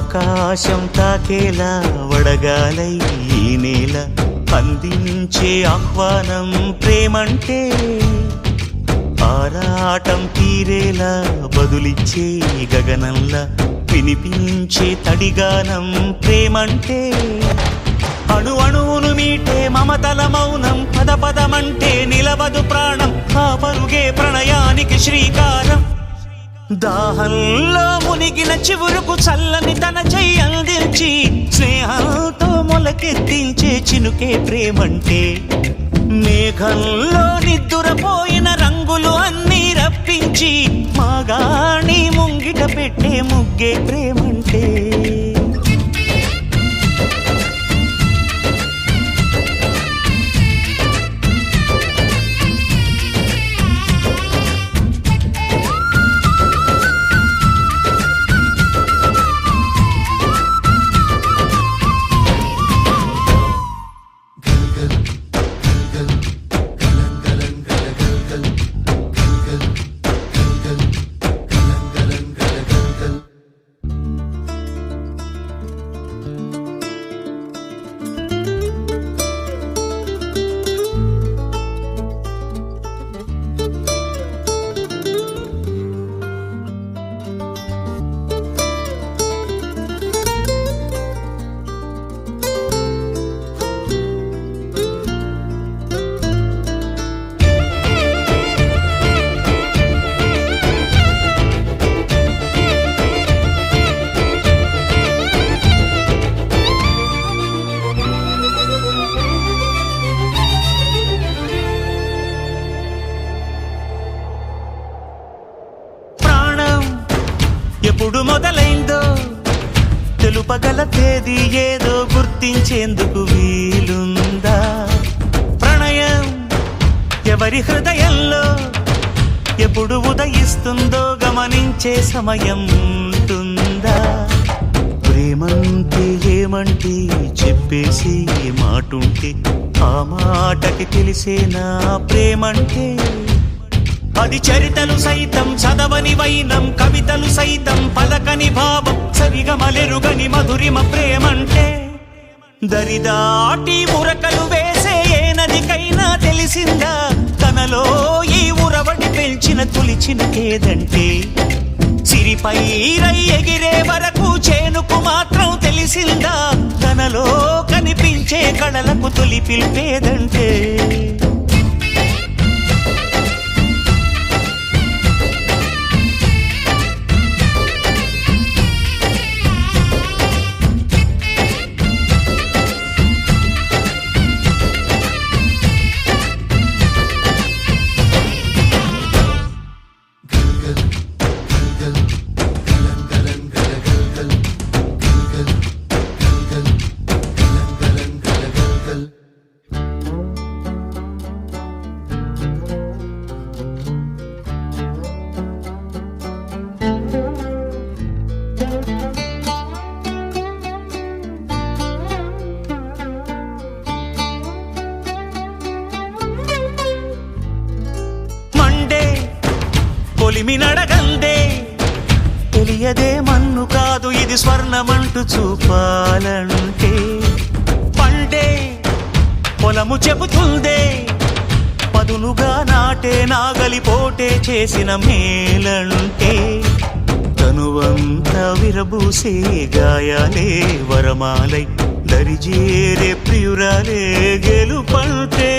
ఆకాశం తాకేలా వడగాలై ఈ నేల అందించే ఆహ్వానం ప్రేమంటే, ఆరాటం తీరేలా బదులిచ్చే గగనంలా వినిపించే తడిగానం ప్రేమంటే, అణు అణువును మీటే మమతల మౌనం పద పదమంటే నిలవదు ప్రాణం, ఆ పరుగే ప్రణయానికి శ్రీకారం. దాహంలో మునిగిన చివురుకు చల్లని తన చెయ్యి అందించి స్నేహంతో మొలకెత్తించే చినుకే ప్రేమంటే, మేఘంలో నిద్దురపోయిన రంగులు అన్నీ రప్పించి మాగాణి ముంగిట పెట్టే ముగ్గే ప్రేమంటే. ఎప్పుడు మొదలైందో తెలుపగల తేదీ ఏదో గుర్తించేందుకు వీలుందా? ప్రణయం ఎవరి హృదయంలో ఎప్పుడు ఉదయిస్తుందో గమనించే సమయం ఉంటుందా? ప్రేమంటే ఏమంటే చెప్పేసి మాటుంటే ఆ మాటకి తెలిసేనా ప్రేమంటే? అది చరితలు సైతం చదవని వైనం, కవితలు సైతం పలకని భావం, సరిగమలెరుగని మధురిమ ప్రేమంటే. దరిదాటి ఉరకలు వేసే ఏ నదికైనా తెలిసిందా తనలో ఈ ఉరవడి పెంచిన తొలిచిన కేదంటే? సిరిపై రై ఎగిరే వరకు చేనుకు మాత్రం తెలిసిందా తనలో కనిపించే కళలకు తొలి పిలిపేదంటే? కొలిమి నడగందే తెలియదే మన్ను కాదు ఇది స్వర్ణమంటూ చూపాలంటే, పండే పొలము చెబుతుందే పదునుగా నాటే నాగలి పోటే చేసిన మేలంటే, తనువంతా విరబూసే గాయాలే వరమాలై దరిజేరే ప్రియురాలే గెలుపంటే,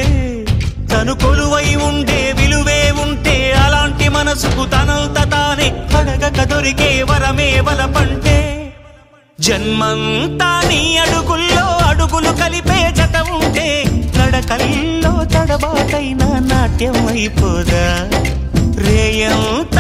తను కొలువై ఉండే విలువే ఉంటే అలాంటి మనసుకు తనంత తానే అడగక దొరికే వరమే వలపంటే. జన్మంతా నీ అడుగుల్లో అడుగులు కలిపే జత ఉంటే నడకల్లో తడబాటైన నాట్యం అయిపోదా? రేయంత